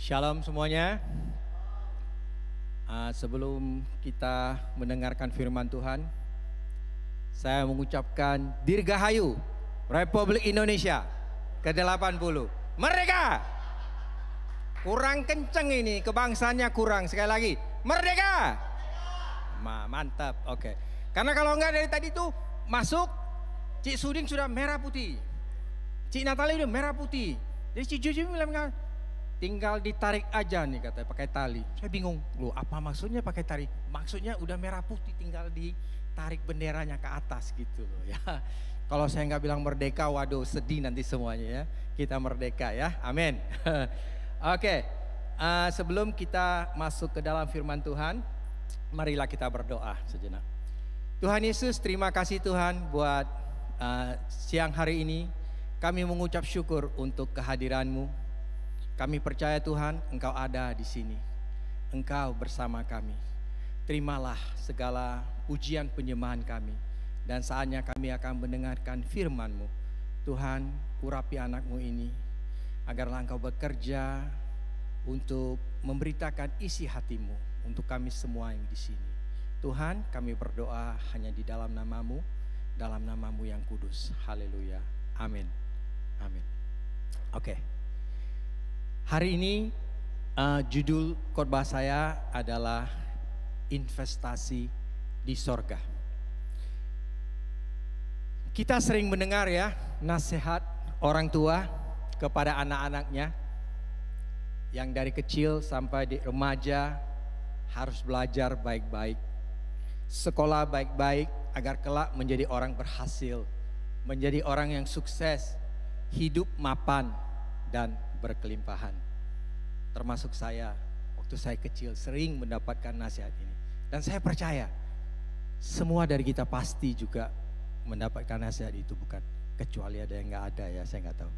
Shalom semuanya. Sebelum kita mendengarkan firman Tuhan, saya mengucapkan Dirgahayu Republik Indonesia ke-80. Merdeka! Kurang kenceng ini, kebangsaannya kurang. Sekali lagi, merdeka! Mantap, oke. Karena kalau enggak dari tadi tuh masuk, Cik Suding sudah merah putih. Cik Natali udah merah putih. Jadi Cik Juji bilang, tinggal ditarik aja nih katanya pakai tali. Saya bingung, loh apa maksudnya pakai tali? Maksudnya udah merah putih tinggal ditarik benderanya ke atas gitu loh ya. Kalau saya nggak bilang merdeka, waduh sedih nanti semuanya ya. Kita merdeka ya, amin. Oke, sebelum kita masuk ke dalam firman Tuhan, marilah kita berdoa sejenak. Tuhan Yesus, terima kasih Tuhan buat siang hari ini. Kami mengucap syukur untuk kehadiran-Mu. Kami percaya Tuhan, Engkau ada di sini. Engkau bersama kami. Terimalah segala pujian penyembahan kami. Dan saatnya kami akan mendengarkan firman-Mu. Tuhan, urapi anak-Mu ini. Agarlah Engkau bekerja untuk memberitakan isi hati-Mu untuk kami semua yang di sini. Tuhan, kami berdoa hanya di dalam nama-Mu, dalam nama-Mu yang kudus. Haleluya. Amin. Amin. Oke. Hari ini judul khotbah saya adalah investasi di sorga. Kita sering mendengar ya nasihat orang tua kepada anak-anaknya yang dari kecil sampai di remaja harus belajar baik-baik, sekolah baik-baik agar kelak menjadi orang berhasil, menjadi orang yang sukses, hidup mapan dan berkelimpahan. Termasuk saya, waktu saya kecil sering mendapatkan nasihat ini. Dan saya percaya semua dari kita pasti juga mendapatkan nasihat itu, bukan kecuali ada yang nggak ada ya, saya nggak tahu.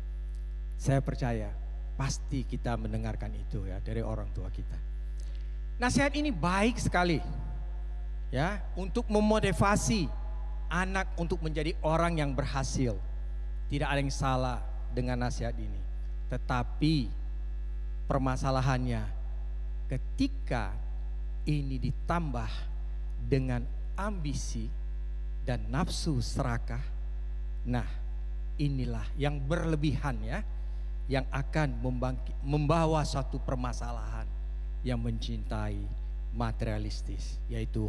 Saya percaya pasti kita mendengarkan itu ya dari orang tua kita. Nasihat ini baik sekali ya untuk memotivasi anak untuk menjadi orang yang berhasil. Tidak ada yang salah dengan nasihat ini. Tetapi permasalahannya ketika ini ditambah dengan ambisi dan nafsu serakah, nah inilah yang berlebihan ya, yang akan membawa suatu permasalahan yang mencintai materialistis, yaitu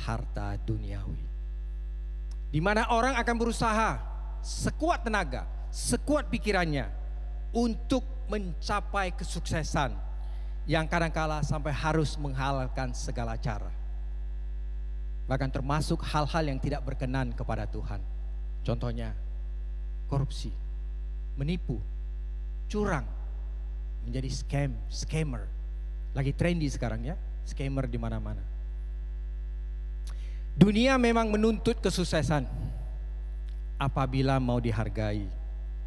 harta duniawi. Di mana orang akan berusaha sekuat tenaga, sekuat pikirannya untuk mencapai kesuksesan yang kadang-kala sampai harus menghalalkan segala cara. Bahkan termasuk hal-hal yang tidak berkenan kepada Tuhan. Contohnya korupsi, menipu, curang, menjadi scammer. Lagi trendy sekarang ya, scammer di mana-mana. Dunia memang menuntut kesuksesan apabila mau dihargai,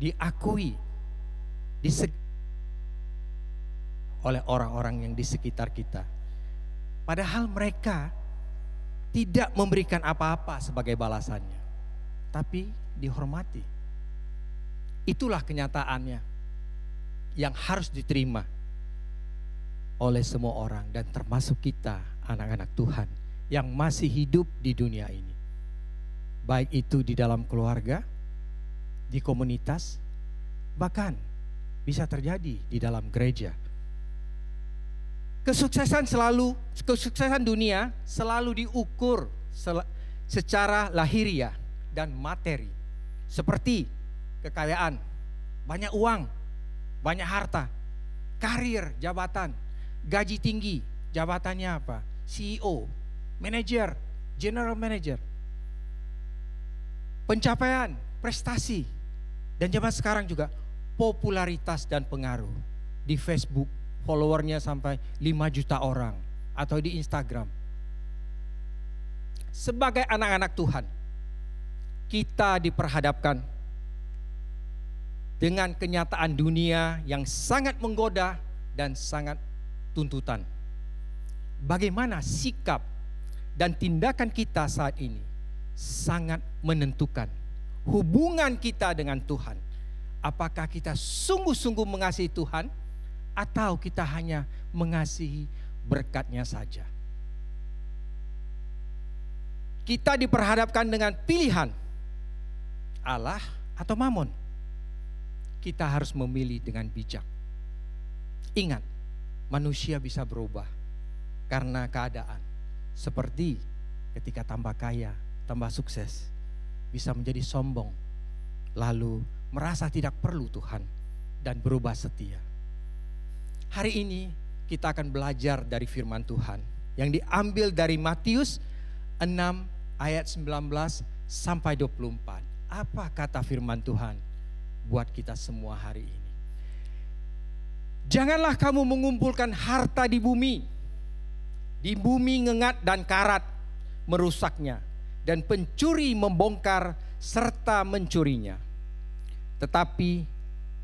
diakui, oleh orang-orang yang di sekitar kita. Padahal mereka tidak memberikan apa-apa sebagai balasannya, tapi dihormati. Itulah kenyataannya yang harus diterima oleh semua orang dan termasuk kita anak-anak Tuhan yang masih hidup di dunia ini. Baik itu di dalam keluarga, di komunitas, bahkan bisa terjadi di dalam gereja. Kesuksesan dunia selalu diukur secara lahiriah dan materi. Seperti kekayaan, banyak uang, banyak harta, karir, jabatan, gaji tinggi, jabatannya apa? CEO, manager, general manager. Pencapaian, prestasi, dan zaman sekarang juga popularitas dan pengaruh. Di Facebook followernya sampai 5 juta orang atau di Instagram. Sebagai anak-anak Tuhan, kita diperhadapkan dengan kenyataan dunia yang sangat menggoda dan sangat tuntutan. Bagaimana sikap dan tindakan kita saat ini sangat menentukan hubungan kita dengan Tuhan. Apakah kita sungguh-sungguh mengasihi Tuhan atau kita hanya mengasihi berkat-Nya saja? Kita diperhadapkan dengan pilihan Allah atau Mamon. Kita harus memilih dengan bijak. Ingat, manusia bisa berubah karena keadaan. Seperti ketika tambah kaya, tambah sukses, bisa menjadi sombong, lalu merasa tidak perlu Tuhan dan berubah setia. Hari ini kita akan belajar dari firman Tuhan yang diambil dari Matius 6 ayat 19 sampai 24. Apa kata firman Tuhan buat kita semua hari ini? Janganlah kamu mengumpulkan harta di bumi. Di bumi ngengat dan karat merusaknya, dan pencuri membongkar serta mencurinya. Tetapi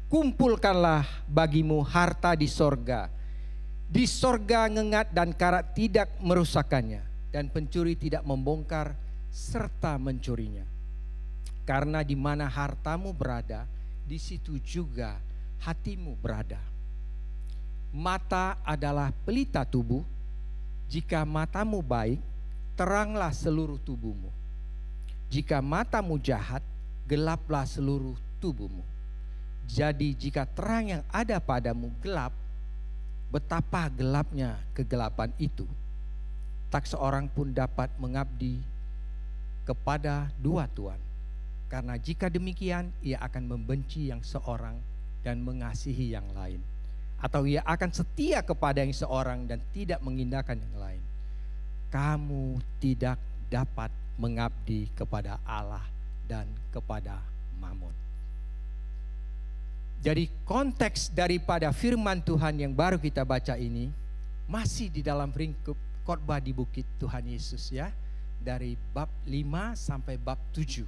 kumpulkanlah bagimu harta di sorga. Di sorga ngengat dan karat tidak merusakkannya, dan pencuri tidak membongkar serta mencurinya. Karena di mana hartamu berada, di situ juga hatimu berada. Mata adalah pelita tubuh. Jika matamu baik, teranglah seluruh tubuhmu. Jika matamu jahat, gelaplah seluruh tubuhmu. Jadi jika terang yang ada padamu gelap, betapa gelapnya kegelapan itu. Tak seorang pun dapat mengabdi kepada dua tuan. Karena jika demikian, ia akan membenci yang seorang dan mengasihi yang lain. Atau ia akan setia kepada yang seorang dan tidak mengindahkan yang lain. Kamu tidak dapat mengabdi kepada Allah dan kepada Mamon. Jadi konteks daripada firman Tuhan yang baru kita baca ini masih di dalam lingkup khotbah di bukit Tuhan Yesus ya. Dari bab 5 sampai bab 7.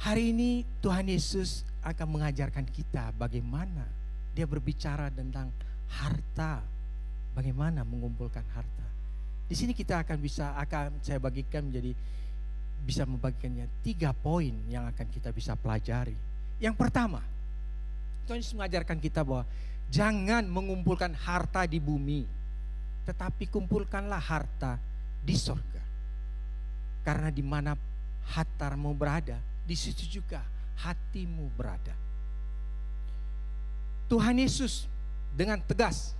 Hari ini Tuhan Yesus akan mengajarkan kita bagaimana Dia berbicara tentang harta, bagaimana mengumpulkan harta. Di sini kita akan saya bagikan menjadi, bisa membagikannya 3 poin yang akan kita bisa pelajari. Yang pertama, Tuhan Yesus mengajarkan kita bahwa jangan mengumpulkan harta di bumi, tetapi kumpulkanlah harta di sorga. Karena di mana hartamu berada, di situ juga hatimu berada. Tuhan Yesus dengan tegas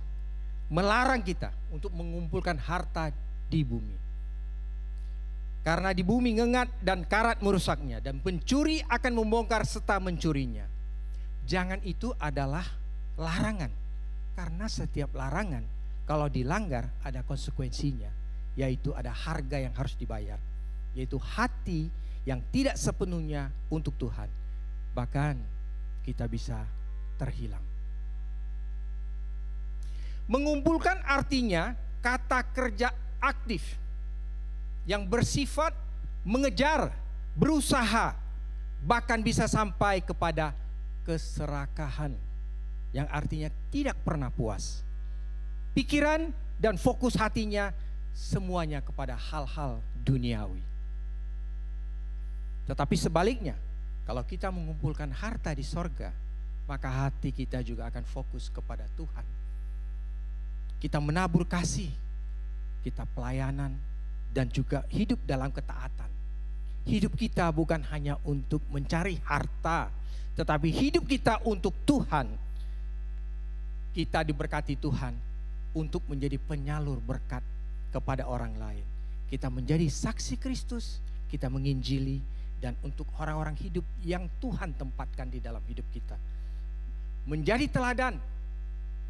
melarang kita untuk mengumpulkan harta di bumi. Karena di bumi ngengat dan karat merusaknya, dan pencuri akan membongkar serta mencurinya. Jangan itu adalah larangan. Karena setiap larangan kalau dilanggar ada konsekuensinya, yaitu ada harga yang harus dibayar, yaitu hati yang tidak sepenuhnya untuk Tuhan. Bahkan kita bisa terhilang. Mengumpulkan artinya kata kerja aktif yang bersifat mengejar, berusaha, bahkan bisa sampai kepada keserakahan yang artinya tidak pernah puas. Pikiran dan fokus hatinya semuanya kepada hal-hal duniawi. Tetapi sebaliknya, kalau kita mengumpulkan harta di sorga, maka hati kita juga akan fokus kepada Tuhan. Kita menabur kasih, kita pelayanan, dan juga hidup dalam ketaatan. Hidup kita bukan hanya untuk mencari harta, tetapi hidup kita untuk Tuhan. Kita diberkati Tuhan untuk menjadi penyalur berkat kepada orang lain. Kita menjadi saksi Kristus, kita menginjili, dan untuk orang-orang hidup yang Tuhan tempatkan di dalam hidup kita. Menjadi teladan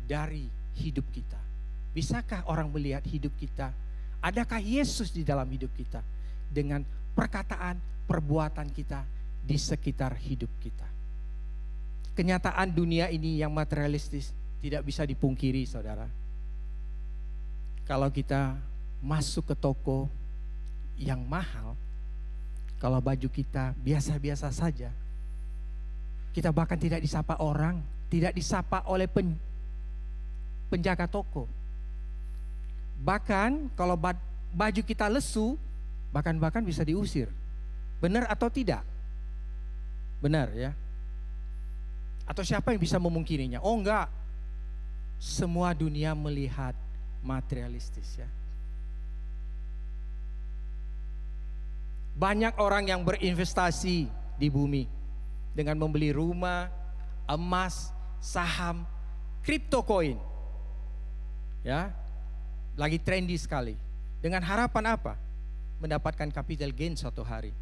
dari hidup kita. Bisakah orang melihat hidup kita? Adakah Yesus di dalam hidup kita? Dengan perkataan, perbuatan kita di sekitar hidup kita. Kenyataan dunia ini yang materialistis tidak bisa dipungkiri, saudara. Kalau kita masuk ke toko yang mahal, kalau baju kita biasa-biasa saja, kita bahkan tidak disapa orang, tidak disapa oleh penjaga toko. Bahkan kalau baju kita lesu, bahkan bisa diusir. Benar atau tidak? Benar ya. Atau siapa yang bisa memungkirinya? Oh enggak. semua dunia melihat materialistis ya. Banyak orang yang berinvestasi di bumi dengan membeli rumah, emas, saham, crypto coin. Ya. Lagi trendy sekali. Dengan harapan apa? Mendapatkan capital gain suatu hari.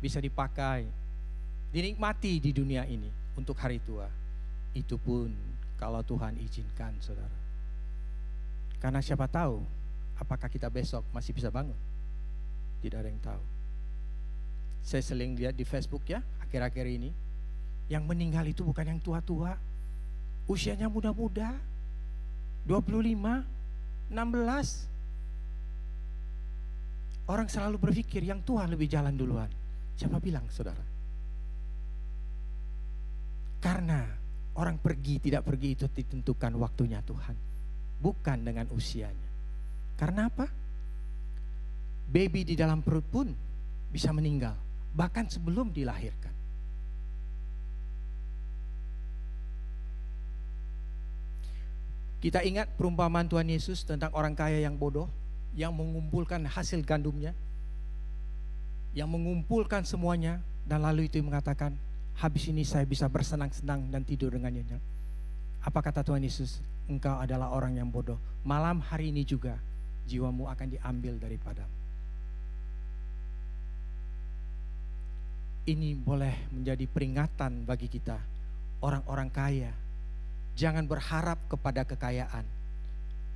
Bisa dipakai, dinikmati di dunia ini untuk hari tua. Itu pun kalau Tuhan izinkan, saudara. Karena siapa tahu apakah kita besok masih bisa bangun. Tidak ada yang tahu. Saya sering lihat di Facebook ya, akhir-akhir ini. Yang meninggal itu bukan yang tua-tua. Usianya muda-muda. 25, 16. Orang selalu berpikir yang tua lebih jalan duluan. Siapa bilang, saudara? Karena orang pergi tidak pergi itu ditentukan waktunya Tuhan, bukan dengan usianya. Karena apa? Baby di dalam perut pun bisa meninggal, bahkan sebelum dilahirkan. Kita ingat perumpamaan Tuhan Yesus tentang orang kaya yang bodoh, yang mengumpulkan hasil gandumnya, yang mengumpulkan semuanya, dan lalu itu mengatakan, habis ini saya bisa bersenang-senang dan tidur dengan nyenyak. Apa kata Tuhan Yesus? Engkau adalah orang yang bodoh. Malam hari ini juga jiwamu akan diambil daripadamu. Ini boleh menjadi peringatan bagi kita, orang-orang kaya. Jangan berharap kepada kekayaan,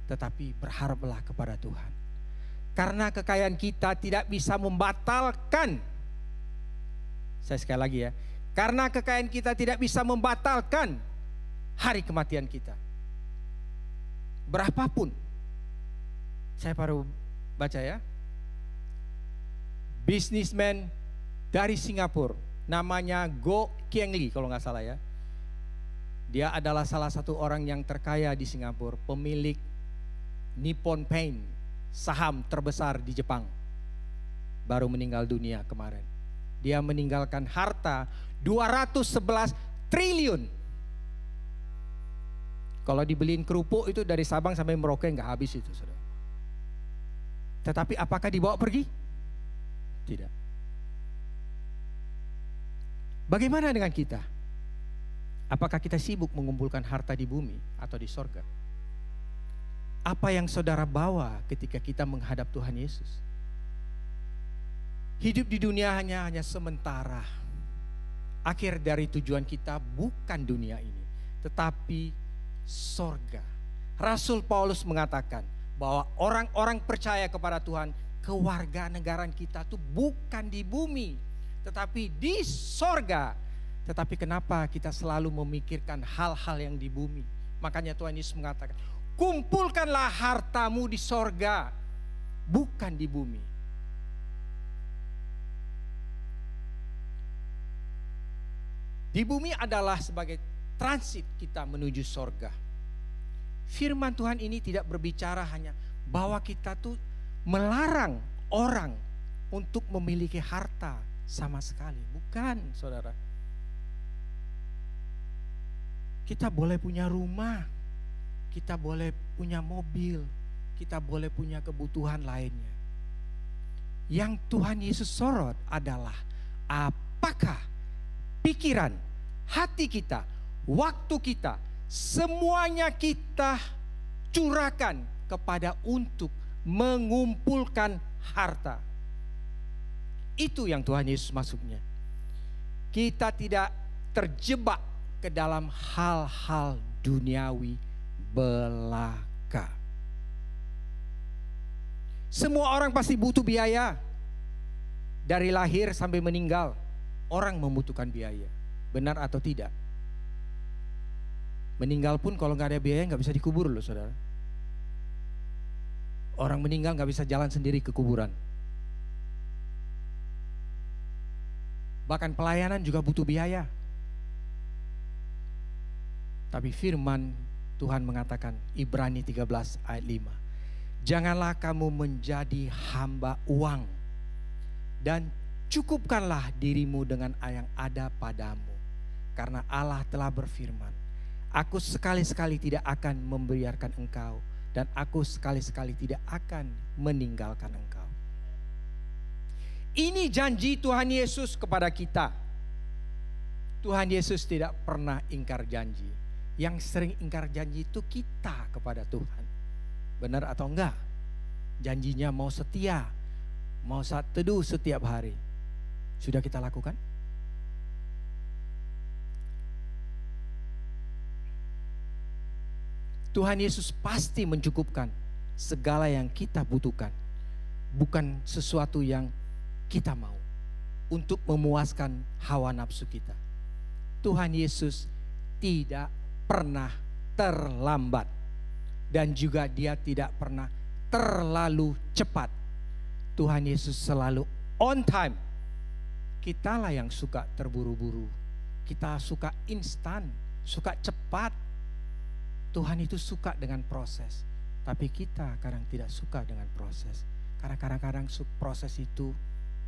tetapi berharaplah kepada Tuhan. Karena kekayaan kita tidak bisa membatalkan. Saya sekali lagi ya. Karena kekayaan kita tidak bisa membatalkan hari kematian kita. Berapapun. Saya baru baca ya. Businessman dari Singapura. Namanya Goh Kieng Lee kalau nggak salah ya. Dia adalah salah satu orang yang terkaya di Singapura. Pemilik Nippon Paint, saham terbesar di Jepang. Baru meninggal dunia kemarin. Dia meninggalkan harta 211 triliun. Kalau dibeliin kerupuk itu dari Sabang sampai Merauke nggak habis itu, saudara. Tetapi apakah dibawa pergi? Tidak. Bagaimana dengan kita? Apakah kita sibuk mengumpulkan harta di bumi atau di sorga? Apa yang saudara bawa ketika kita menghadap Tuhan Yesus? Hidup di dunia hanya sementara. Akhir dari tujuan kita bukan dunia ini, tetapi sorga. Rasul Paulus mengatakan bahwa orang-orang percaya kepada Tuhan, kewarganegaraan kita tuh bukan di bumi, tetapi di sorga. Tetapi kenapa kita selalu memikirkan hal-hal yang di bumi? Makanya Tuhan Yesus mengatakan, kumpulkanlah hartamu di sorga, bukan di bumi. Di bumi adalah sebagai transit kita menuju sorga. Firman Tuhan ini tidak berbicara hanya bahwa kita tuh melarang orang untuk memiliki harta sama sekali. Bukan, saudara. Kita boleh punya rumah, kita boleh punya mobil, kita boleh punya kebutuhan lainnya. Yang Tuhan Yesus sorot adalah apakah pikiran, hati kita, waktu kita, semuanya kita curahkan kepada untuk mengumpulkan harta. Itu yang Tuhan Yesus maksudnya. Kita tidak terjebak ke dalam hal-hal duniawi belaka. Semua orang pasti butuh biaya. Dari lahir sampai meninggal, orang membutuhkan biaya. Benar atau tidak? Meninggal pun kalau nggak ada biaya nggak bisa dikubur loh, saudara. Orang meninggal nggak bisa jalan sendiri ke kuburan. Bahkan pelayanan juga butuh biaya. Tapi firman Tuhan mengatakan, Ibrani 13 ayat 5. Janganlah kamu menjadi hamba uang, dan cukupkanlah dirimu dengan yang ada padamu. Karena Allah telah berfirman, Aku sekali-sekali tidak akan membiarkan engkau, dan aku sekali-sekali tidak akan meninggalkan engkau. Ini janji Tuhan Yesus kepada kita. Tuhan Yesus tidak pernah ingkar janji. Yang sering ingkar janji itu kita kepada Tuhan. Benar atau enggak? Janjinya mau setia, mau saat teduh setiap hari. Sudah kita lakukan? Tuhan Yesus pasti mencukupkan segala yang kita butuhkan. Bukan sesuatu yang kita mau untuk memuaskan hawa nafsu kita. Tuhan Yesus tidak pernah terlambat. Dan juga dia tidak pernah terlalu cepat. Tuhan Yesus selalu on time. Kitalah yang suka terburu-buru. Kita suka instan, suka cepat. Tuhan itu suka dengan proses, tapi kita kadang tidak suka dengan proses. Karena kadang-kadang proses itu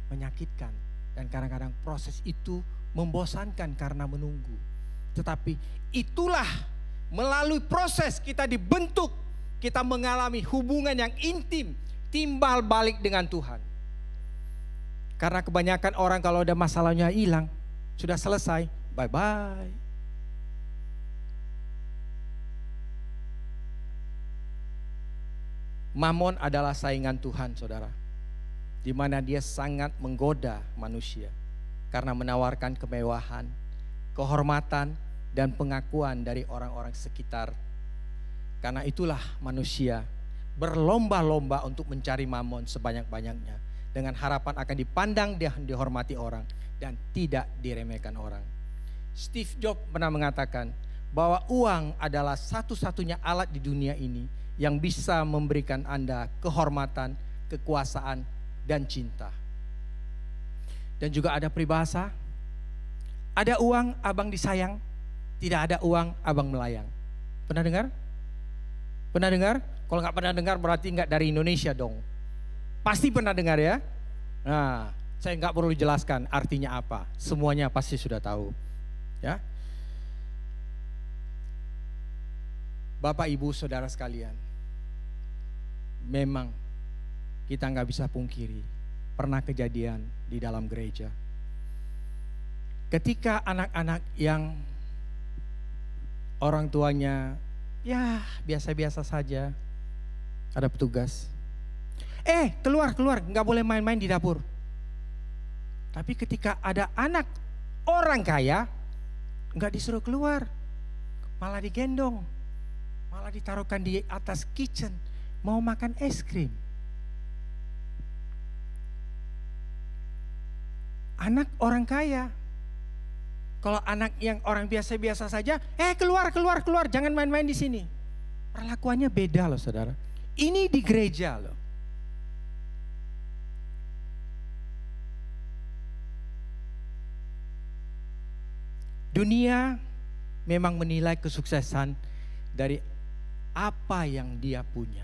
menyakitkan, dan kadang-kadang proses itu membosankan karena menunggu. Tetapi itulah melalui proses kita dibentuk, kita mengalami hubungan yang intim, timbal balik dengan Tuhan. Karena kebanyakan orang kalau ada masalahnya hilang, sudah selesai, bye-bye. Mamon adalah saingan Tuhan, saudara, di mana dia sangat menggoda manusia karena menawarkan kemewahan, kehormatan, dan pengakuan dari orang-orang sekitar. Karena itulah manusia berlomba-lomba untuk mencari mamon sebanyak-banyaknya dengan harapan akan dipandang dan dihormati orang dan tidak diremehkan orang. Steve Jobs pernah mengatakan bahwa uang adalah satu-satunya alat di dunia ini yang bisa memberikan Anda kehormatan, kekuasaan, dan cinta. Dan juga ada peribahasa, ada uang abang disayang, tidak ada uang abang melayang. Pernah dengar? Pernah dengar? Kalau nggak pernah dengar berarti nggak dari Indonesia dong. Pasti pernah dengar ya. Nah, saya nggak perlu jelaskan artinya apa. Semuanya pasti sudah tahu. Ya. Bapak, Ibu, Saudara sekalian, memang kita nggak bisa pungkiri pernah kejadian di dalam gereja. Ketika anak-anak yang orang tuanya ya biasa-biasa saja, ada petugas, keluar, nggak boleh main-main di dapur. Tapi ketika ada anak orang kaya, nggak disuruh keluar, malah digendong, malah ditaruhkan di atas kitchen, mau makan es krim. Anak orang kaya. Kalau anak yang orang biasa-biasa saja, keluar, jangan main-main di sini. Perlakuannya beda loh, saudara. Ini di gereja loh. Dunia memang menilai kesuksesan dari apa yang dia punya.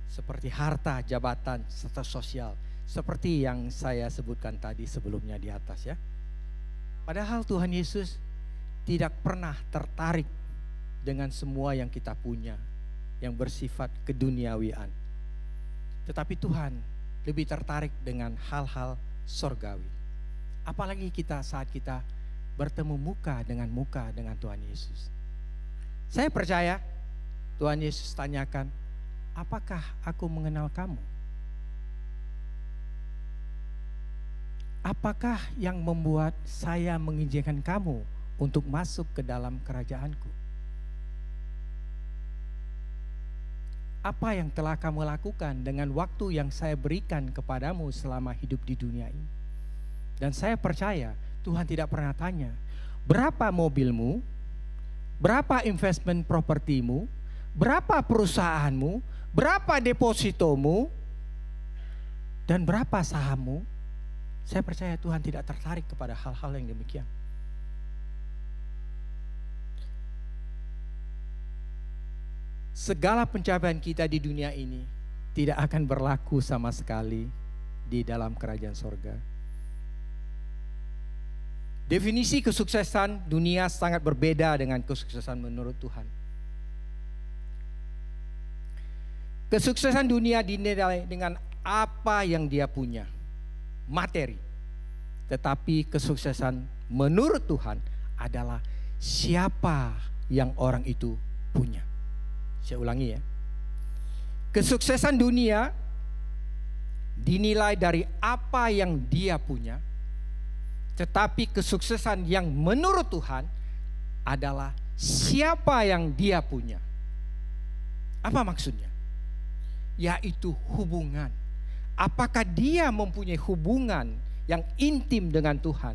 Seperti harta, jabatan, status sosial. Seperti yang saya sebutkan tadi sebelumnya di atas ya. Padahal Tuhan Yesus tidak pernah tertarik dengan semua yang kita punya yang bersifat keduniawian. Tetapi Tuhan lebih tertarik dengan hal-hal sorgawi. Apalagi kita saat kita bertemu muka dengan Tuhan Yesus. Saya percaya Tuhan Yesus tanyakan, apakah aku mengenal kamu? Apakah yang membuat saya mengizinkan kamu untuk masuk ke dalam kerajaanku? Apa yang telah kamu lakukan dengan waktu yang saya berikan kepadamu selama hidup di dunia ini? Dan saya percaya Tuhan tidak pernah tanya, berapa mobilmu, berapa investment propertimu, berapa perusahaanmu, berapa depositomu, dan berapa sahammu. Saya percaya Tuhan tidak tertarik kepada hal-hal yang demikian. Segala pencapaian kita di dunia ini tidak akan berlaku sama sekali di dalam kerajaan sorga. Definisi kesuksesan dunia sangat berbeda dengan kesuksesan menurut Tuhan. Kesuksesan dunia dinilai dengan apa yang dia punya, materi. Tetapi kesuksesan menurut Tuhan adalah siapa yang orang itu punya. Saya ulangi ya. Kesuksesan dunia dinilai dari apa yang dia punya, tetapi kesuksesan yang menurut Tuhan adalah siapa yang dia punya. Apa maksudnya? Yaitu hubungan. Apakah dia mempunyai hubungan yang intim dengan Tuhan?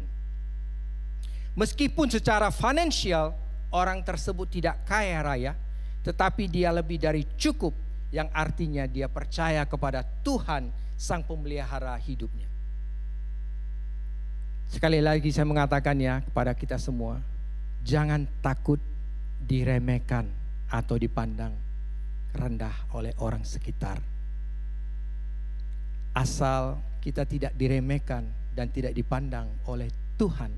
Meskipun secara finansial orang tersebut tidak kaya raya, tetapi dia lebih dari cukup, yang artinya dia percaya kepada Tuhan Sang Pemelihara hidupnya. Sekali lagi saya mengatakan ya kepada kita semua, jangan takut diremehkan atau dipandang rendah oleh orang sekitar. Asal kita tidak diremehkan dan tidak dipandang oleh Tuhan.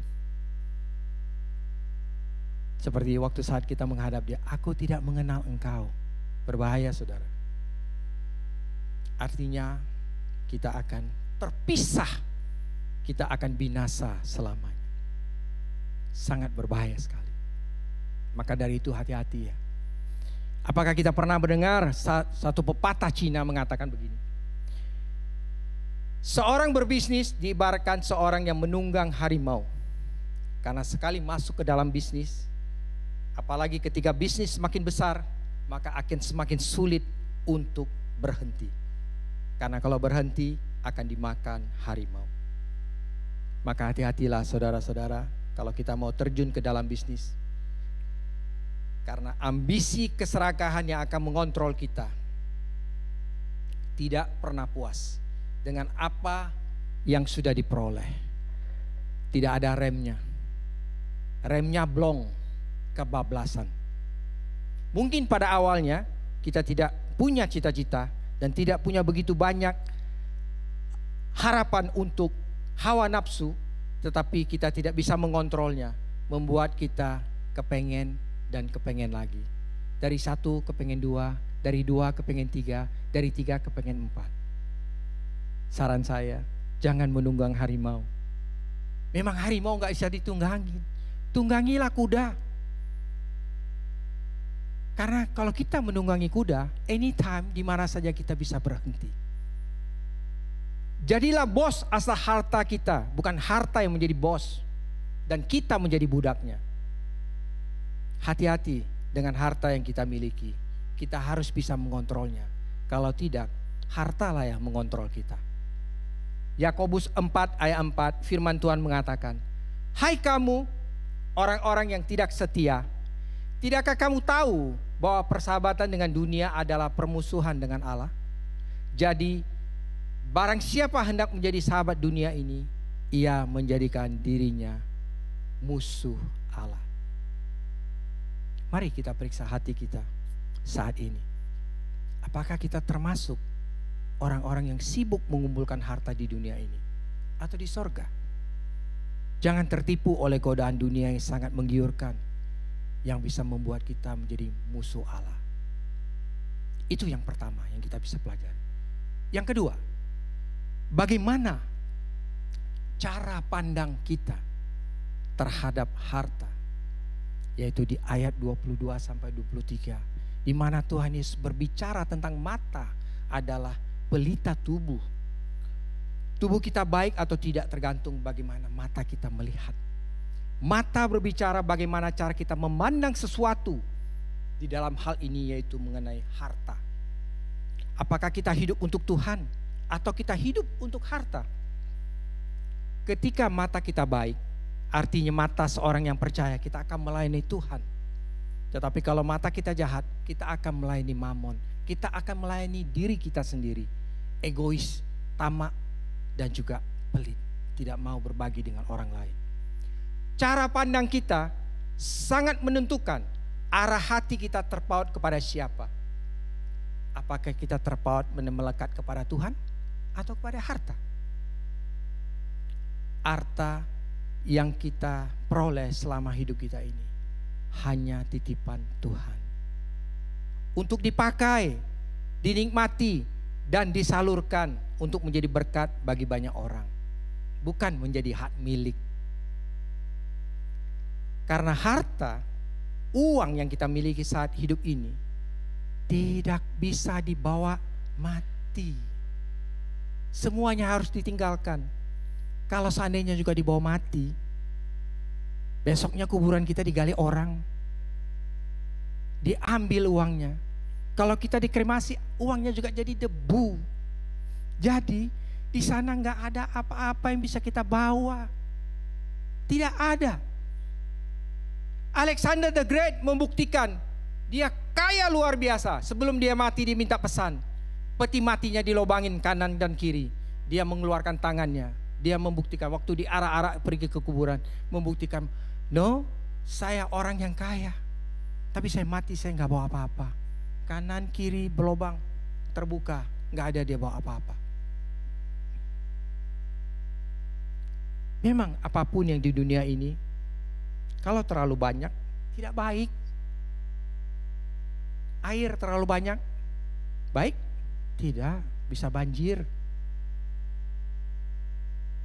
Seperti waktu saat kita menghadap dia, aku tidak mengenal engkau. Berbahaya saudara. Artinya kita akan terpisah, kita akan binasa selamanya. Sangat berbahaya sekali. Maka dari itu hati-hati ya. Apakah kita pernah mendengar satu pepatah Cina mengatakan begini? Seorang berbisnis diibaratkan seorang yang menunggang harimau. Karena sekali masuk ke dalam bisnis, apalagi ketika bisnis semakin besar, maka akan semakin sulit untuk berhenti. Karena kalau berhenti akan dimakan harimau. Maka hati-hatilah saudara-saudara kalau kita mau terjun ke dalam bisnis. Karena ambisi keserakahan yang akan mengontrol kita. Tidak pernah puas dengan apa yang sudah diperoleh. Tidak ada remnya. Remnya blong, kebablasan. Mungkin pada awalnya kita tidak punya cita-cita dan tidak punya begitu banyak harapan untuk hawa nafsu, tetapi kita tidak bisa mengontrolnya, membuat kita kepengen dan kepengen lagi. Dari satu kepengen dua, dari dua kepengen tiga, dari tiga kepengen empat. Saran saya, jangan menunggang harimau. Memang harimau gak bisa ditunggangi. Tunggangilah kuda. Karena kalau kita menunggangi kuda, anytime di mana saja kita bisa berhenti. Jadilah bos asal harta kita, bukan harta yang menjadi bos dan kita menjadi budaknya. Hati-hati dengan harta yang kita miliki. Kita harus bisa mengontrolnya. Kalau tidak, hartalah yang mengontrol kita. Yakobus 4 ayat 4 firman Tuhan mengatakan, hai kamu orang-orang yang tidak setia, tidakkah kamu tahu bahwa persahabatan dengan dunia adalah permusuhan dengan Allah? Jadi barang siapa hendak menjadi sahabat dunia ini, ia menjadikan dirinya musuh Allah. Mari kita periksa hati kita saat ini. Apakah kita termasuk orang-orang yang sibuk mengumpulkan harta di dunia ini atau di sorga? Jangan tertipu oleh godaan dunia yang sangat menggiurkan, yang bisa membuat kita menjadi musuh Allah. Itu yang pertama yang kita bisa pelajari. Yang kedua, bagaimana cara pandang kita terhadap harta? Yaitu di ayat 22 sampai 23, di mana Tuhan Yesus berbicara tentang mata adalah pelita tubuh. Tubuh kita baik atau tidak tergantung bagaimana mata kita melihat. Mata berbicara bagaimana cara kita memandang sesuatu di dalam hal ini, yaitu mengenai harta. Apakah kita hidup untuk Tuhan atau kita hidup untuk harta? Ketika mata kita baik, artinya mata seorang yang percaya, kita akan melayani Tuhan. Tetapi kalau mata kita jahat, kita akan melayani mamon. Kita akan melayani diri kita sendiri. Egois, tamak, dan juga pelit. Tidak mau berbagi dengan orang lain. Cara pandang kita sangat menentukan arah hati kita terpaut kepada siapa. Apakah kita terpaut melekat kepada Tuhan atau kepada harta? Harta yang kita peroleh selama hidup kita ini hanya titipan Tuhan. Untuk dipakai, dinikmati, dan disalurkan untuk menjadi berkat bagi banyak orang. Bukan menjadi hak milik. Karena harta, uang yang kita miliki saat hidup ini tidak bisa dibawa mati. Semuanya harus ditinggalkan. Kalau seandainya juga dibawa mati, besoknya kuburan kita digali orang, diambil uangnya. Kalau kita dikremasi, uangnya juga jadi debu. Jadi di sana nggak ada apa-apa yang bisa kita bawa. Tidak ada. Alexander the Great membuktikan dia kaya luar biasa. Sebelum dia mati dia minta pesan. Peti matinya dilobangin kanan dan kiri. Dia mengeluarkan tangannya. Dia membuktikan waktu diarak-arak pergi ke kuburan. Membuktikan, no, saya orang yang kaya. Tapi saya mati, saya nggak bawa apa-apa. Kanan kiri berlobang, terbuka, nggak ada dia bawa apa-apa. Memang apapun yang di dunia ini, kalau terlalu banyak, tidak baik. Air terlalu banyak, baik? Tidak, bisa banjir.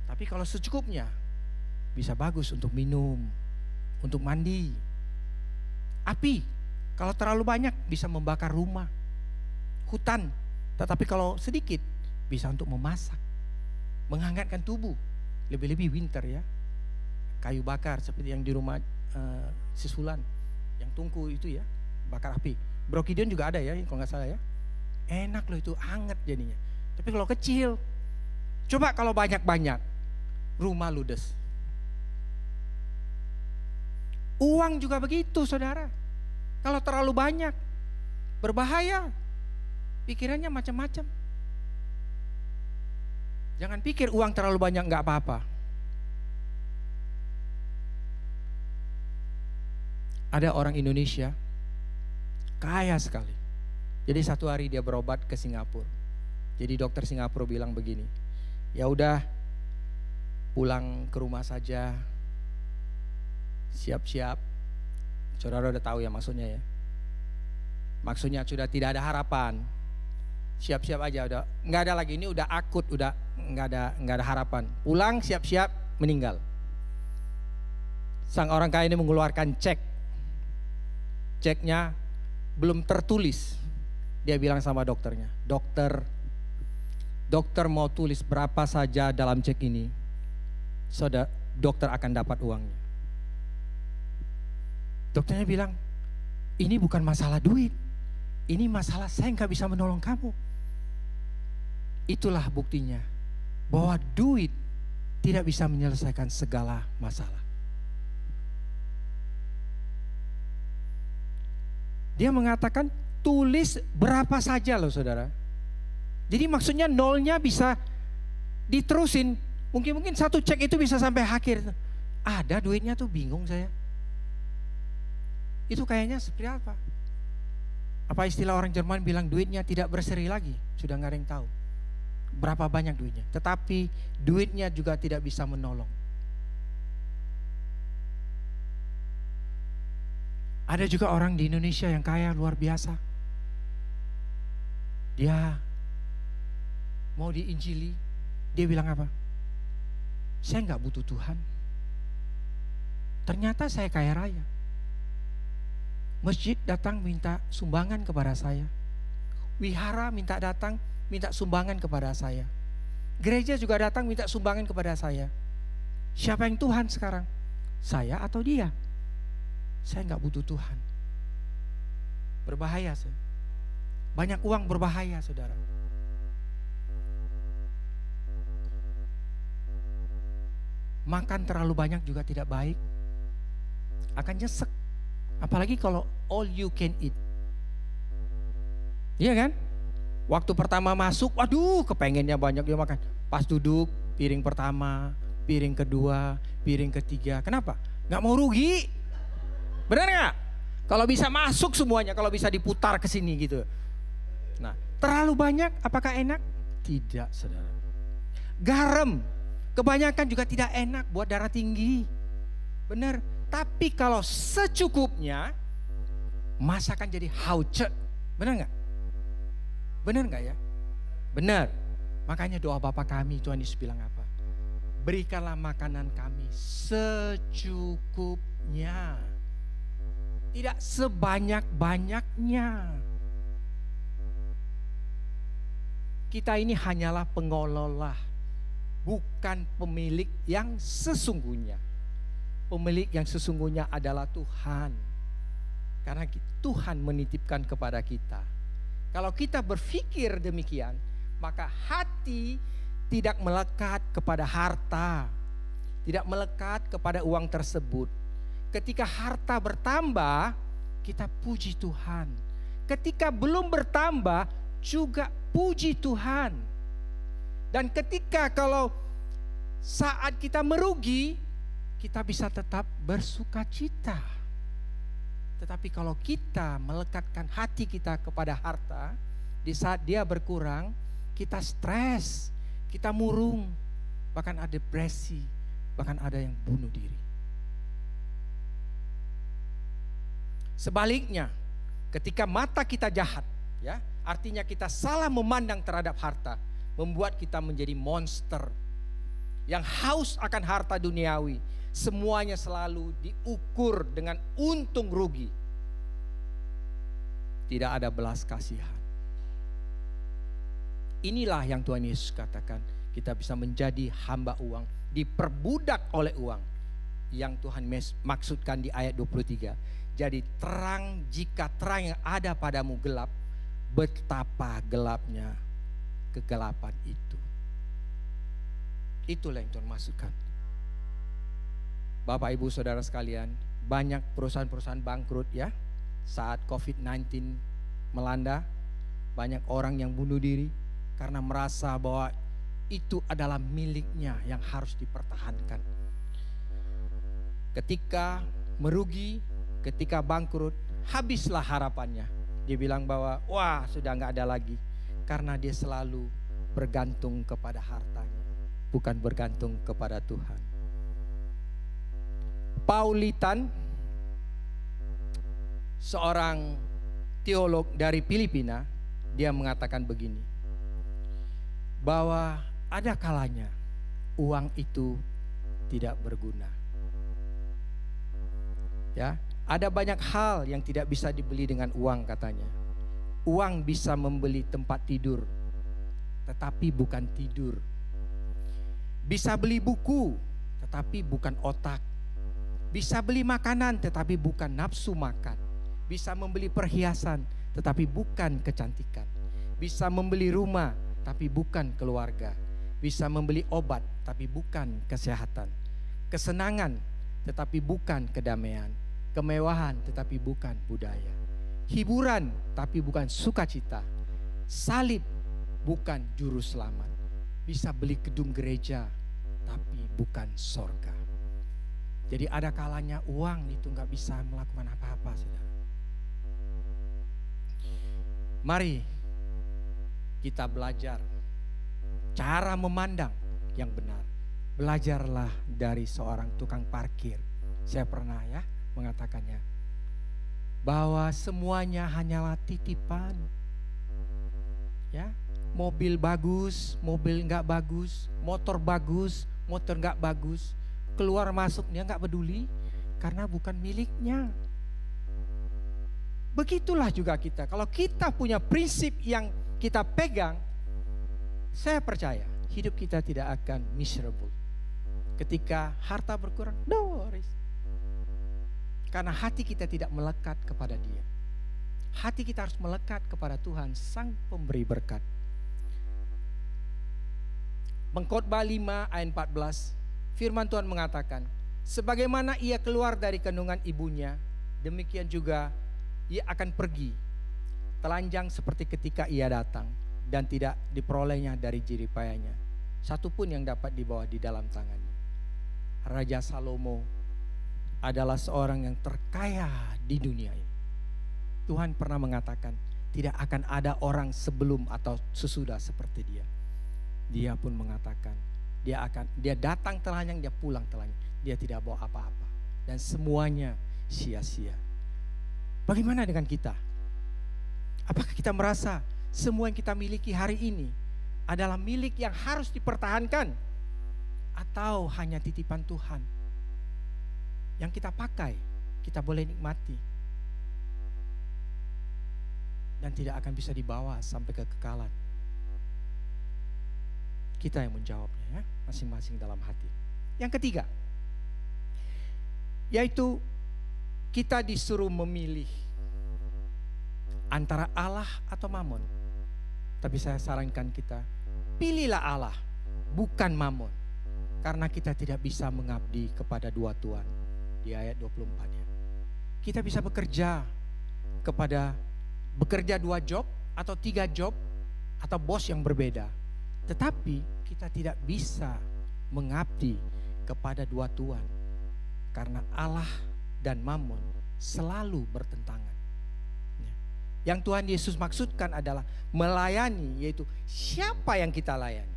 Tapi kalau secukupnya, bisa bagus untuk minum, untuk mandi. Api, kalau terlalu banyak bisa membakar rumah, hutan. Tetapi kalau sedikit, bisa untuk memasak, menghangatkan tubuh. Lebih-lebih winter ya. Kayu bakar seperti yang di rumah Sisulan, yang tungku itu ya, bakar api. Brokidion juga ada ya, kalau nggak salah ya. Enak loh itu, hangat jadinya. Tapi kalau kecil, coba kalau banyak-banyak, rumah ludes. Uang juga begitu saudara. Kalau terlalu banyak, berbahaya. Pikirannya macam-macam. Jangan pikir uang terlalu banyak nggak apa-apa. Ada orang Indonesia kaya sekali. Jadi satu hari dia berobat ke Singapura. Jadi dokter Singapura bilang begini, ya udah pulang ke rumah saja, siap-siap. Saudara udah tahu ya maksudnya ya. Maksudnya sudah tidak ada harapan. Siap-siap aja, udah nggak ada lagi, ini udah akut, udah nggak ada harapan. Pulang siap-siap meninggal. Sang orang kaya ini mengeluarkan cek. Ceknya belum tertulis. Dia bilang sama dokternya, dokter mau tulis berapa saja dalam cek ini, saudara, dokter akan dapat uangnya. Dokternya bilang, ini bukan masalah duit, ini masalah saya nggak bisa menolong kamu. Itulah buktinya bahwa duit tidak bisa menyelesaikan segala masalah. Dia mengatakan tulis berapa saja loh saudara. Jadi maksudnya nolnya bisa diterusin. Mungkin satu cek itu bisa sampai akhir. Ada duitnya tuh, bingung saya. Itu kayaknya seperti apa? Apa istilah orang Jerman bilang duitnya tidak berseri lagi. Sudah nggak ada yang tahu berapa banyak duitnya. Tetapi duitnya juga tidak bisa menolong. Ada juga orang di Indonesia yang kaya luar biasa. Dia mau diinjili, dia bilang apa? Saya nggak butuh Tuhan. Ternyata saya kaya raya. Masjid datang minta sumbangan kepada saya. Wihara minta sumbangan kepada saya. Gereja juga datang minta sumbangan kepada saya. Siapa yang Tuhan sekarang? Saya atau dia? Saya nggak butuh Tuhan. Berbahaya sih. Banyak uang berbahaya saudara. Makan terlalu banyak juga tidak baik. Akan nyesek. Apalagi kalau all you can eat. Iya kan? Waktu pertama masuk, waduh kepengennya banyak dia makan. Pas duduk, piring pertama, piring kedua, piring ketiga. Kenapa? Nggak mau rugi. Benar nggak? Kalau bisa masuk semuanya, kalau bisa diputar ke sini gitu. Nah, terlalu banyak apakah enak? Tidak, saudara. Garam Kebanyakan juga tidak enak buat darah tinggi. Benar. Tapi kalau secukupnya, masakan jadi hauce. Benar nggak? Benar nggak ya? Benar. Makanya doa Bapa kami, Tuhan Yesus bilang apa? Berikanlah makanan kami secukupnya. Tidak sebanyak-banyaknya. Kita ini hanyalah pengelola, bukan pemilik yang sesungguhnya. Pemilik yang sesungguhnya adalah Tuhan. Karena Tuhan menitipkan kepada kita. Kalau kita berpikir demikian, maka hati tidak melekat kepada harta, tidak melekat kepada uang tersebut. Ketika harta bertambah, kita puji Tuhan. Ketika belum bertambah, juga puji Tuhan. Dan ketika kalau saat kita merugi, kita bisa tetap bersuka cita. Tetapi kalau kita melekatkan hati kita kepada harta, di saat dia berkurang, kita stres, kita murung, bahkan ada depresi, bahkan ada yang bunuh diri. Sebaliknya, ketika mata kita jahat, ya, artinya kita salah memandang terhadap harta, membuat kita menjadi monster yang haus akan harta duniawi. Semuanya selalu diukur dengan untung rugi. Tidak ada belas kasihan. Inilah yang Tuhan Yesus katakan, kita bisa menjadi hamba uang, diperbudak oleh uang. Yang Tuhan maksudkan di ayat 23. Jadi terang, jika terang yang ada padamu gelap, betapa gelapnya kegelapan itu. Itulah yang Tuhan maksudkan. Bapak Ibu Saudara sekalian, banyak perusahaan-perusahaan bangkrut ya. Saat COVID-19 melanda, banyak orang yang bunuh diri karena merasa bahwa itu adalah miliknya yang harus dipertahankan. Ketika merugi, ketika bangkrut, habislah harapannya. Dia bilang bahwa wah sudah gak ada lagi. Karena dia selalu bergantung kepada hartanya, bukan bergantung kepada Tuhan. Paulitan, seorang teolog dari Filipina, dia mengatakan begini, bahwa ada kalanya uang itu tidak berguna. Ya, ada banyak hal yang tidak bisa dibeli dengan uang katanya. Uang bisa membeli tempat tidur, tetapi bukan tidur. Bisa beli buku, tetapi bukan otak. Bisa beli makanan, tetapi bukan nafsu makan. Bisa membeli perhiasan, tetapi bukan kecantikan. Bisa membeli rumah, tapi bukan keluarga. Bisa membeli obat, tapi bukan kesehatan. Kesenangan, tetapi bukan kedamaian. Kemewahan, tetapi bukan budaya. Hiburan, tapi bukan sukacita. Salib, bukan juru selamat. Bisa beli gedung gereja, tapi bukan sorga. Jadi ada kalanya uang itu gak bisa melakukan apa-apa, saudara. Mari kita belajar cara memandang yang benar. Belajarlah dari seorang tukang parkir. Saya pernah ya mengatakannya, bahwa semuanya hanyalah titipan. Ya, mobil bagus, mobil nggak bagus, motor bagus, motor nggak bagus, keluar masuk dia nggak peduli karena bukan miliknya. Begitulah juga kita. Kalau kita punya prinsip yang kita pegang, saya percaya hidup kita tidak akan miserable. Ketika harta berkurang, no worries. Karena hati kita tidak melekat kepada Dia. Hati kita harus melekat kepada Tuhan, Sang Pemberi berkat. Pengkhotbah 5 ayat 14, firman Tuhan mengatakan, sebagaimana ia keluar dari kandungan ibunya, demikian juga ia akan pergi, telanjang seperti ketika ia datang, dan tidak diperolehnya dari jeripayanya satupun yang dapat dibawa di dalam tangannya. Raja Salomo adalah seorang yang terkaya di dunia ini. Tuhan pernah mengatakan tidak akan ada orang sebelum atau sesudah seperti dia. Dia pun mengatakan Dia datang telanjang, dia pulang telanjang. Dia tidak bawa apa-apa. Dan semuanya sia-sia. Bagaimana dengan kita? Apakah kita merasa semua yang kita miliki hari ini adalah milik yang harus dipertahankan? Atau hanya titipan Tuhan yang kita pakai, kita boleh nikmati dan tidak akan bisa dibawa sampai kekekalan? Kita yang menjawabnya ya, masing-masing dalam hati. Yang ketiga, yaitu kita disuruh memilih antara Allah atau Mamon. Tapi saya sarankan kita, pilihlah Allah, bukan Mamon. Karena kita tidak bisa mengabdi kepada dua Tuhan. Di ayat 24-nya. Kita bisa bekerja 2 job atau 3 job atau bos yang berbeda. Tetapi kita tidak bisa mengabdi kepada dua Tuhan. Karena Allah dan Mamon selalu bertentangan. Yang Tuhan Yesus maksudkan adalah melayani, yaitu siapa yang kita layani.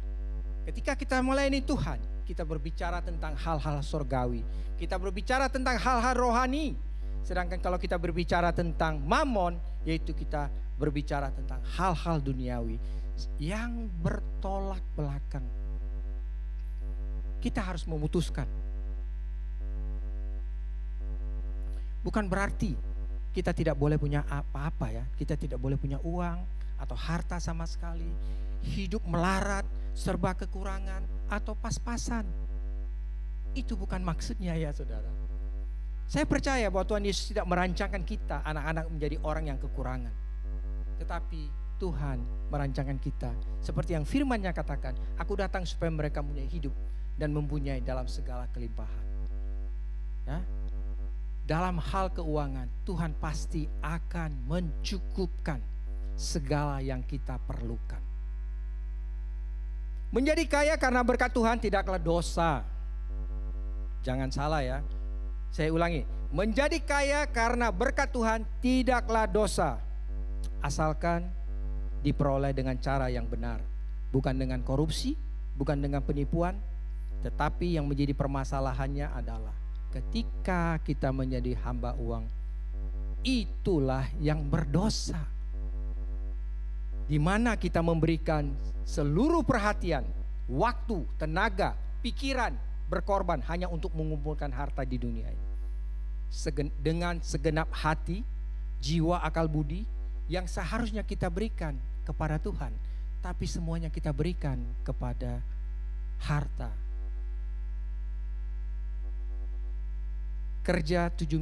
Ketika kita melayani Tuhan, kita berbicara tentang hal-hal surgawi. Kita berbicara tentang hal-hal rohani. Sedangkan kalau kita berbicara tentang Mamon, yaitu kita berbicara tentang hal-hal duniawi yang bertolak belakang. Kita harus memutuskan. Bukan berarti kita tidak boleh punya apa-apa ya. Kita tidak boleh punya uang atau harta sama sekali. Hidup melarat, serba kekurangan atau pas-pasan. Itu bukan maksudnya ya saudara. Saya percaya bahwa Tuhan Yesus tidak merancangkan kita anak-anak menjadi orang yang kekurangan. Tetapi Tuhan merancangkan kita seperti yang firman-Nya katakan, aku datang supaya mereka mempunyai hidup dan mempunyai dalam segala kelimpahan. Ya. Dalam hal keuangan, Tuhan pasti akan mencukupkan segala yang kita perlukan. Menjadi kaya karena berkat Tuhan tidaklah dosa. Jangan salah ya. Saya ulangi. Menjadi kaya karena berkat Tuhan tidaklah dosa. Asalkan diperoleh dengan cara yang benar. Bukan dengan korupsi, bukan dengan penipuan. Tetapi yang menjadi permasalahannya adalah ketika kita menjadi hamba uang, itulah yang berdosa. Di mana kita memberikan seluruh perhatian, waktu, tenaga, pikiran, berkorban hanya untuk mengumpulkan harta di dunia ini. Dengan segenap hati, jiwa, akal budi yang seharusnya kita berikan kepada Tuhan, tapi semuanya kita berikan kepada harta. Kerja 7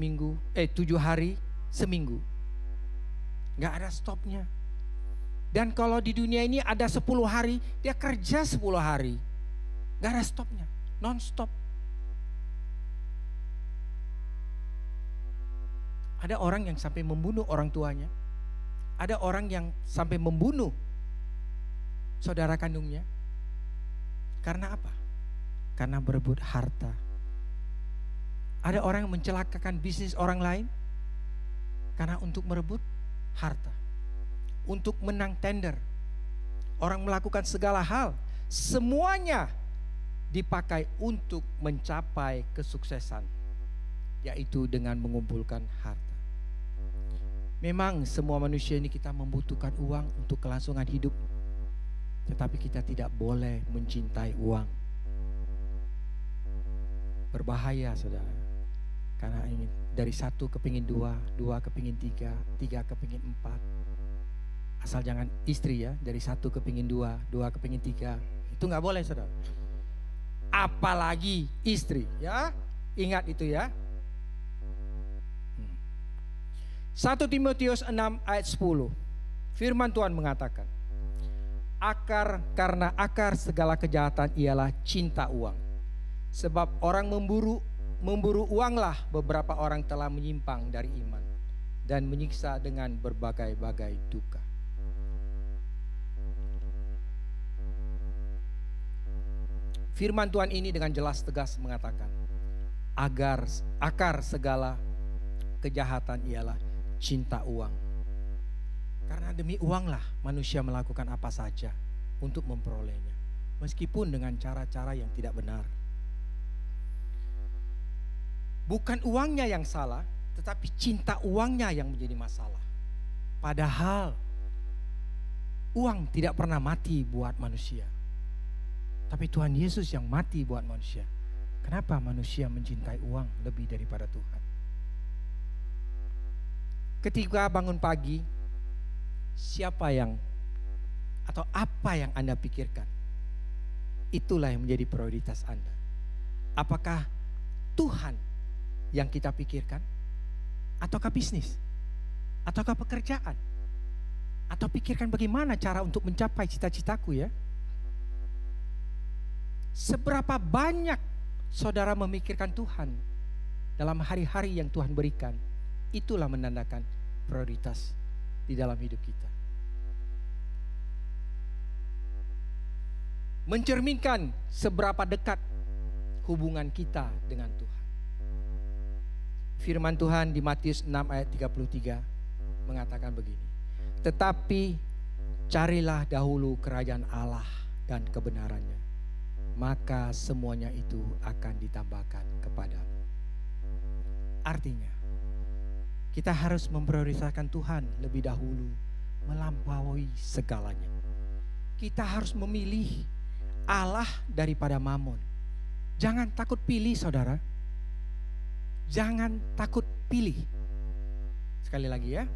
hari seminggu, nggak ada stopnya. Dan kalau di dunia ini ada 10 hari, dia kerja 10 hari. Gak ada stopnya, non-stop. Ada orang yang sampai membunuh orang tuanya. Ada orang yang sampai membunuh saudara kandungnya. Karena apa? Karena berebut harta. Ada orang yang mencelakakan bisnis orang lain karena untuk merebut harta. Untuk menang tender. Orang melakukan segala hal. Semuanya dipakai untuk mencapai kesuksesan. Yaitu dengan mengumpulkan harta. Memang semua manusia ini kita membutuhkan uang untuk kelangsungan hidup. Tetapi kita tidak boleh mencintai uang. Berbahaya saudara. Karena ingin dari 1 kepingin 2, 2 kepingin 3, 3 kepingin 4. Asal jangan istri ya, dari 1 kepingin 2, 2 kepingin 3. Itu gak boleh saudara. Apalagi istri ya. Ingat itu ya. 1 Timotius 6 ayat 10. Firman Tuhan mengatakan, karena akar segala kejahatan ialah cinta uang. Sebab orang memburu uanglah beberapa orang telah menyimpang dari iman dan menyiksa dengan berbagai-bagai duka. Firman Tuhan ini dengan jelas tegas mengatakan, akar segala kejahatan ialah cinta uang. Karena demi uanglah manusia melakukan apa saja untuk memperolehnya. meskipun dengan cara-cara yang tidak benar. Bukan uangnya yang salah, tetapi cinta uangnya yang menjadi masalah. Padahal uang tidak pernah mati buat manusia, tapi Tuhan Yesus yang mati buat manusia. Kenapa manusia mencintai uang lebih daripada Tuhan? Ketika bangun pagi, siapa yang atau apa yang Anda pikirkan? Itulah yang menjadi prioritas Anda. Apakah Tuhan yang kita pikirkan? Ataukah bisnis? Ataukah pekerjaan? Atau pikirkan bagaimana cara untuk mencapai cita-citaku ya? Seberapa banyak saudara memikirkan Tuhan dalam hari-hari yang Tuhan berikan? Itulah menandakan prioritas di dalam hidup kita. Mencerminkan seberapa dekat hubungan kita dengan Tuhan. Firman Tuhan di Matius 6 ayat 33 mengatakan begini. Tetapi carilah dahulu kerajaan Allah dan kebenarannya, maka semuanya itu akan ditambahkan kepadamu. Artinya, kita harus memprioritaskan Tuhan lebih dahulu melampaui segalanya. Kita harus memilih Allah daripada Mammon. Jangan takut pilih saudara. Jangan takut pilih. Sekali lagi ya.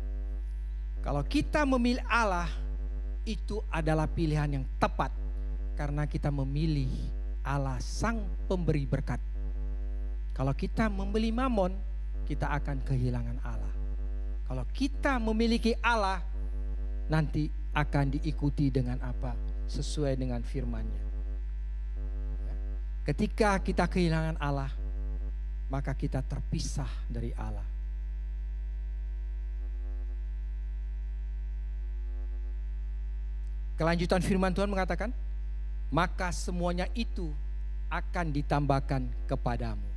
Kalau kita memilih Allah, itu adalah pilihan yang tepat. Karena kita memilih Allah sang pemberi berkat. Kalau kita membeli Mammon, kita akan kehilangan Allah. Kalau kita memiliki Allah, nanti akan diikuti dengan apa? Sesuai dengan firman-Nya. Ketika kita kehilangan Allah, maka kita terpisah dari Allah. Kelanjutan firman Tuhan mengatakan, maka semuanya itu akan ditambahkan kepadamu.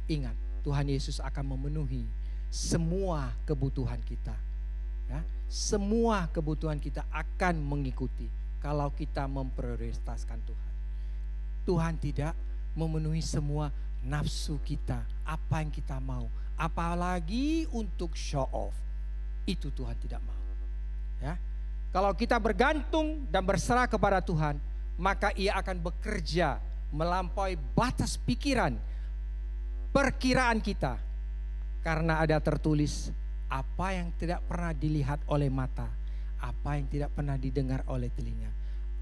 Ingat, Tuhan Yesus akan memenuhi semua kebutuhan kita. Ya, semua kebutuhan kita akan mengikuti kalau kita memprioritaskan Tuhan. Tuhan tidak memenuhi semua nafsu kita, apa yang kita mau, apalagi untuk show off. Itu Tuhan tidak mau. Ya, kalau kita bergantung dan berserah kepada Tuhan, maka Ia akan bekerja melampaui batas pikiran, perkiraan kita. Karena ada tertulis, apa yang tidak pernah dilihat oleh mata, apa yang tidak pernah didengar oleh telinga,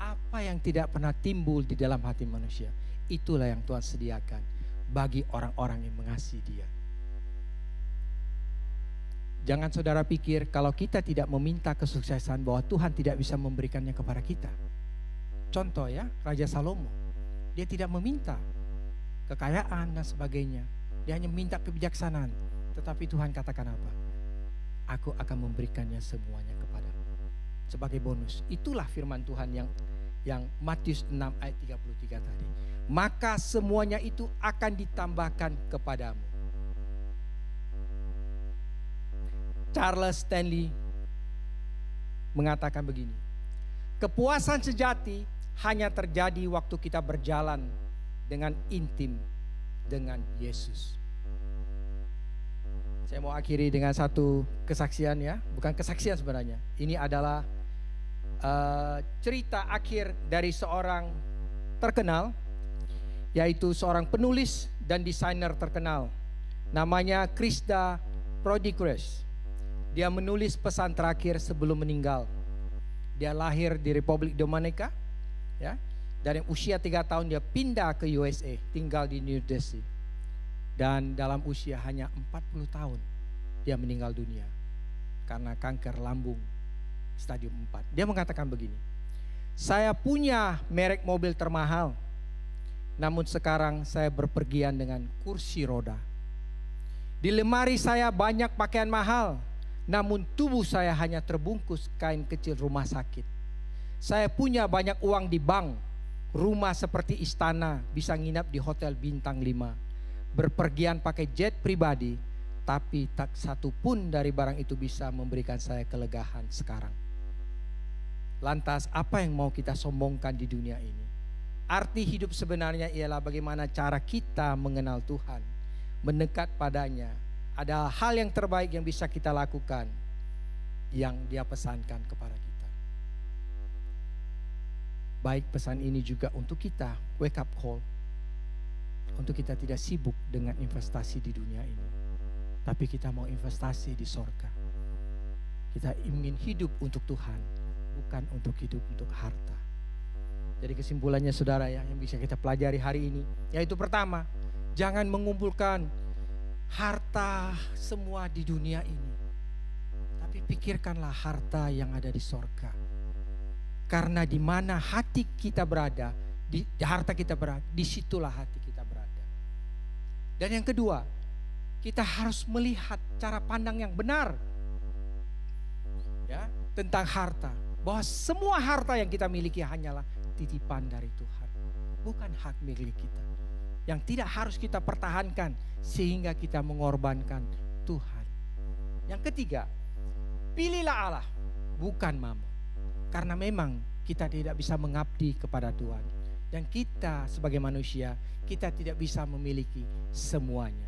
apa yang tidak pernah timbul di dalam hati manusia, itulah yang Tuhan sediakan bagi orang-orang yang mengasihi Dia. Jangan saudara pikir kalau kita tidak meminta kesuksesan bahwa Tuhan tidak bisa memberikannya kepada kita. Contoh ya, Raja Salomo, dia tidak meminta kekayaan dan sebagainya. Dia hanya meminta kebijaksanaan. Tetapi Tuhan katakan apa? Aku akan memberikannya semuanya kepadamu. Sebagai bonus. Itulah firman Tuhan yang Matius 6 ayat 33 tadi. Maka semuanya itu akan ditambahkan kepadamu. Charles Stanley mengatakan begini. Kepuasan sejati hanya terjadi waktu kita berjalan dengan intim dengan Yesus. Saya mau akhiri dengan satu kesaksian ya. Bukan kesaksian sebenarnya. Ini adalah cerita akhir dari seorang terkenal, yaitu seorang penulis dan desainer terkenal. Namanya Krista Prodikres. Dia menulis pesan terakhir sebelum meninggal. Dia lahir di Republik Dominika, ya. Dari usia 3 tahun dia pindah ke USA, tinggal di New Jersey. Dan dalam usia hanya 40 tahun dia meninggal dunia karena kanker lambung stadium 4. Dia mengatakan begini, saya punya merek mobil termahal, namun sekarang saya berpergian dengan kursi roda. Di lemari saya banyak pakaian mahal, namun tubuh saya hanya terbungkus kain kecil rumah sakit. Saya punya banyak uang di bank, rumah seperti istana, bisa nginap di hotel bintang 5. Berpergian pakai jet pribadi, tapi tak satu pun dari barang itu bisa memberikan saya kelegaan sekarang. Lantas apa yang mau kita sombongkan di dunia ini? Arti hidup sebenarnya ialah bagaimana cara kita mengenal Tuhan, mendekat padanya. Ada hal yang terbaik yang bisa kita lakukan, yang Dia pesankan kepada kita. Baik pesan ini juga untuk kita, wake up call. Untuk kita tidak sibuk dengan investasi di dunia ini, tapi kita mau investasi di sorga. Kita ingin hidup untuk Tuhan, bukan untuk hidup untuk harta. Jadi kesimpulannya saudara ya, yang bisa kita pelajari hari ini, yaitu pertama, jangan mengumpulkan harta semua di dunia ini, tapi pikirkanlah harta yang ada di sorga. Karena di mana hati kita berada, di harta kita berada, disitulah hati kita berada. Dan yang kedua, kita harus melihat cara pandang yang benar ya, tentang harta. Bahwa semua harta yang kita miliki hanyalah titipan dari Tuhan, bukan hak milik kita, yang tidak harus kita pertahankan sehingga kita mengorbankan Tuhan. Yang ketiga, pilihlah Allah, bukan mamon. Karena memang kita tidak bisa mengabdi kepada Tuhan. Dan kita sebagai manusia, kita tidak bisa memiliki semuanya.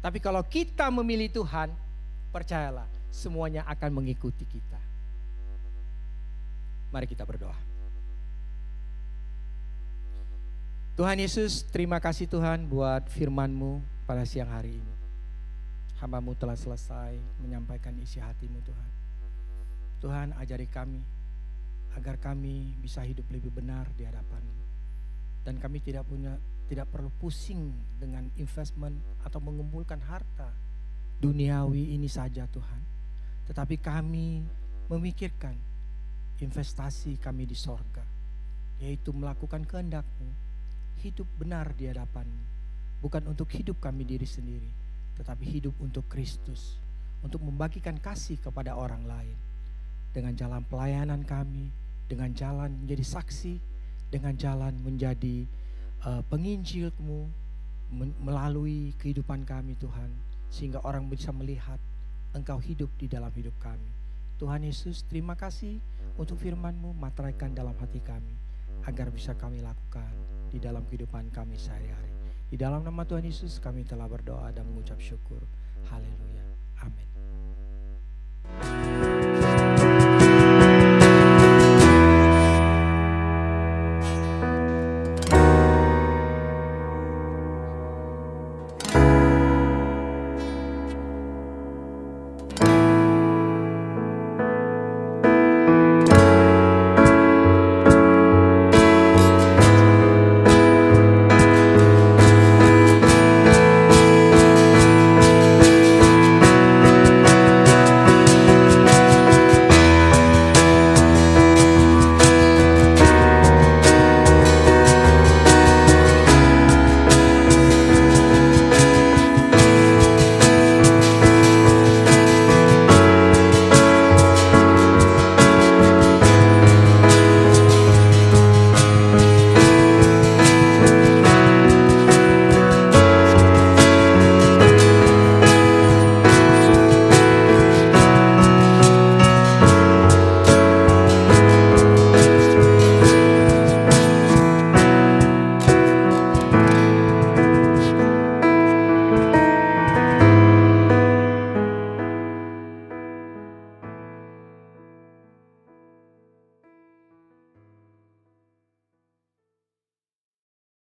Tapi kalau kita memilih Tuhan, percayalah semuanya akan mengikuti kita. Mari kita berdoa. Tuhan Yesus, terima kasih Tuhan buat firman-Mu pada siang hari ini. Hamba-Mu telah selesai menyampaikan isi hati-Mu Tuhan. Tuhan, ajari kami agar kami bisa hidup lebih benar di hadapan-Mu. Dan kami tidak perlu pusing dengan investment atau mengumpulkan harta duniawi ini saja Tuhan. Tetapi kami memikirkan investasi kami di sorga, yaitu melakukan kehendak-Mu, hidup benar di hadapan-Mu, bukan untuk hidup kami diri sendiri, tetapi hidup untuk Kristus, untuk membagikan kasih kepada orang lain, dengan jalan pelayanan kami, dengan jalan menjadi saksi, dengan jalan menjadi penginjil-Mu melalui kehidupan kami Tuhan, sehingga orang bisa melihat Engkau hidup di dalam hidup kami. Tuhan Yesus, terima kasih untuk firman-Mu, materaikan dalam hati kami, agar bisa kami lakukan di dalam kehidupan kami sehari-hari. Di dalam nama Tuhan Yesus kami telah berdoa dan mengucap syukur. Haleluya. Amin.